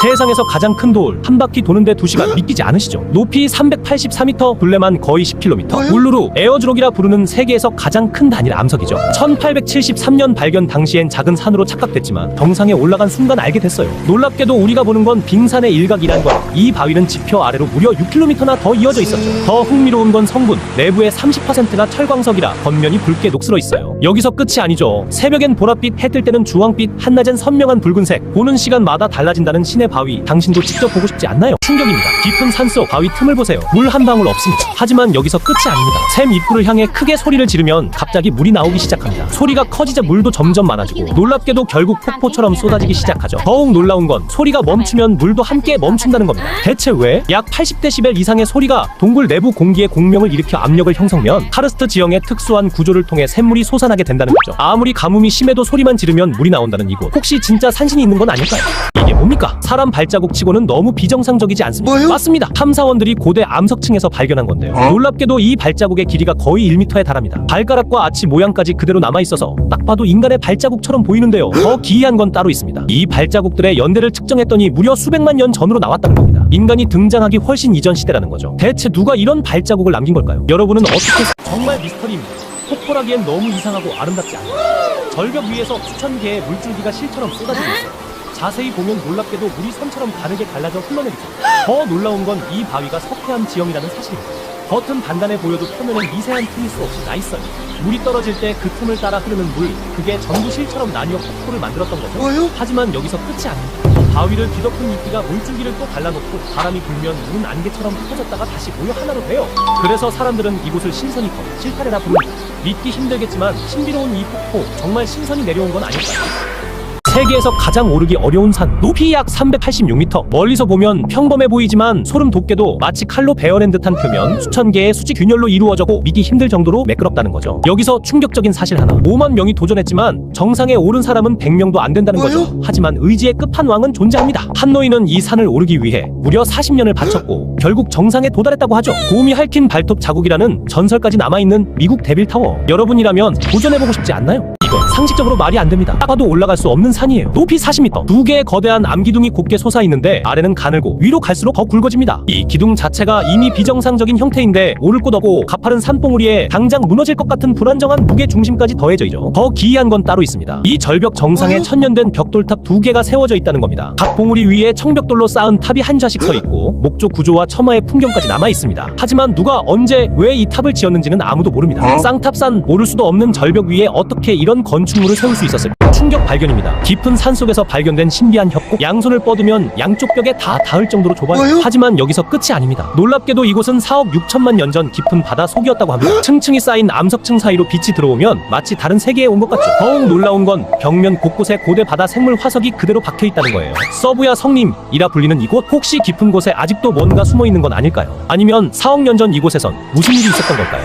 세상에서 가장 큰 돌 한 바퀴 도는데 2시간 믿기지 않으시죠? 높이 384m, 둘레만 거의 10km. 울루루 에어주록이라 부르는 세계에서 가장 큰 단일 암석이죠. 1873년 발견 당시엔 작은 산으로 착각됐지만 정상에 올라간 순간 알게 됐어요. 놀랍게도 우리가 보는 건 빙산의 일각이란 것. 이 바위는 지표 아래로 무려 6km나 더 이어져 있었죠. 더 흥미로운 건 성분. 내부의 30%가 철광석이라 겉면이 붉게 녹슬어 있어요. 여기서 끝이 아니죠. 새벽엔 보랏빛, 해 뜰 때는 주황빛, 한낮엔 선명한 붉은색. 보는 시간마다 달라진다는 신의 바위. 당신도 직접 보고 싶지 않나요? 충격입니다. 깊은 산속 바위 틈을 보세요. 물 한 방울 없습니다. 하지만 여기서 끝이 아닙니다. 샘 입구를 향해 크게 소리를 지르면 갑자기 물이 나오기 시작합니다. 소리가 커지자 물도 점점 많아지고 놀랍게도 결국 폭포처럼 쏟아지기 시작하죠. 더욱 놀라운 건 소리가 멈추면 물도 함께 멈춘다는 겁니다. 대체 왜? 약 80데시벨 이상의 소리가 동굴 내부 공기에 공명을 일으켜 압력을 형성면 카르스트 지형의 특수한 구조를 통해 샘물이 솟아나게 된다는 거죠. 아무리 가뭄이 심해도 소리만 지르면 물이 나온다는 이곳. 혹시 진짜 산신이 있는 건 아닐까요? 이게 뭡니까? 사람 발자국 치고는 너무 비정상적이지 않습니까? 뭐요? 맞습니다. 탐사원들이 고대 암석층에서 발견한 건데요. 놀랍게도 이 발자국의 길이가 거의 1m에 달합니다. 발가락과 아치 모양까지 그대로 남아있어서 딱 봐도 인간의 발자국처럼 보이는데요. 더 기이한 건 따로 있습니다. 이 발자국들의 연대를 측정했더니 무려 수백만 년 전으로 나왔다는 겁니다. 인간이 등장하기 훨씬 이전 시대라는 거죠. 대체 누가 이런 발자국을 남긴 걸까요? 여러분은 어떻게... 정말 미스터리입니다. 폭포라기엔 너무 이상하고 아름답지 않아요. 절벽 위에서 수천 개의 물줄기가 실처럼 쏟아지고 있어요. 자세히 보면 놀랍게도 물이 선처럼 가늘게 갈라져 흘러내리죠. 더 놀라운 건 이 바위가 석회암 지형이라는 사실입니다. 겉은 단단해 보여도 표면엔 미세한 틈이 수없이 나있어요. 물이 떨어질 때 그 틈을 따라 흐르는 물, 그게 전부 실처럼 나뉘어 폭포를 만들었던 거죠. 뭐요? 하지만 여기서 끝이 아닙니다. 바위를 뒤덮은 이끼가 물줄기를 또 갈라놓고 바람이 불면 물은 안개처럼 흩어졌다가 다시 모여 하나로 돼요. 그래서 사람들은 이곳을 신선이컵, 실타래라 부릅니다. 믿기 힘들겠지만 신비로운 이 폭포 정말 신선이 내려온 건 아닐까요? 세계에서 가장 오르기 어려운 산, 높이 약 386m. 멀리서 보면 평범해 보이지만 소름 돋게도 마치 칼로 베어낸 듯한 표면, 수천 개의 수직 균열로 이루어졌고 믿기 힘들 정도로 매끄럽다는 거죠. 여기서 충격적인 사실 하나. 5만 명이 도전했지만 정상에 오른 사람은 100명도 안 된다는 거죠. 하지만 의지의 끝판왕은 존재합니다. 한 노인은 이 산을 오르기 위해 무려 40년을 바쳤고 결국 정상에 도달했다고 하죠. 곰이 핥힌 발톱 자국이라는 전설까지 남아있는 미국 데빌타워. 여러분이라면 도전해보고 싶지 않나요? 이건 상식적으로 말이 안 됩니다. 딱 봐도 올라갈 수 없는 산이에요. 높이 40m. 두 개의 거대한 암기둥이 곱게 솟아있는데 아래는 가늘고 위로 갈수록 더 굵어집니다. 이 기둥 자체가 이미 비정상적인 형태인데 오를 곳 없고 가파른 산봉우리에 당장 무너질 것 같은 불안정한 무게 중심까지 더해져있죠. 더 기이한 건 따로 있습니다. 이 절벽 정상에 천년된 벽돌탑 2개가 세워져 있다는 겁니다. 각 봉우리 위에 청벽돌로 쌓은 탑이 한 좌씩 서 있고 목조 구조와 첨화의 풍경까지 남아있습니다. 하지만 누가 언제 왜 이 탑을 지었는지는 아무도 모릅니다. 쌍탑산, 오를 수도 없는 절벽 위에 어떻게 이런 건축물을 세울 수 있었을까? 충격 발견입니다. 깊은 산속에서 발견된 신비한 협곡. 양손을 뻗으면 양쪽 벽에 다 닿을 정도로 좁아요. 하지만 여기서 끝이 아닙니다. 놀랍게도 이곳은 4억 6천만 년 전 깊은 바다 속이었다고 합니다. 층층이 쌓인 암석층 사이로 빛이 들어오면 마치 다른 세계에 온 것 같죠. 더욱 놀라운 건 벽면 곳곳에 고대 바다 생물 화석이 그대로 박혀있다는 거예요. 서부야 성림이라 불리는 이곳, 혹시 깊은 곳에 아직도 뭔가 숨어있는 건 아닐까요? 아니면 4억 년 전 이곳에선 무슨 일이 있었던 걸까요?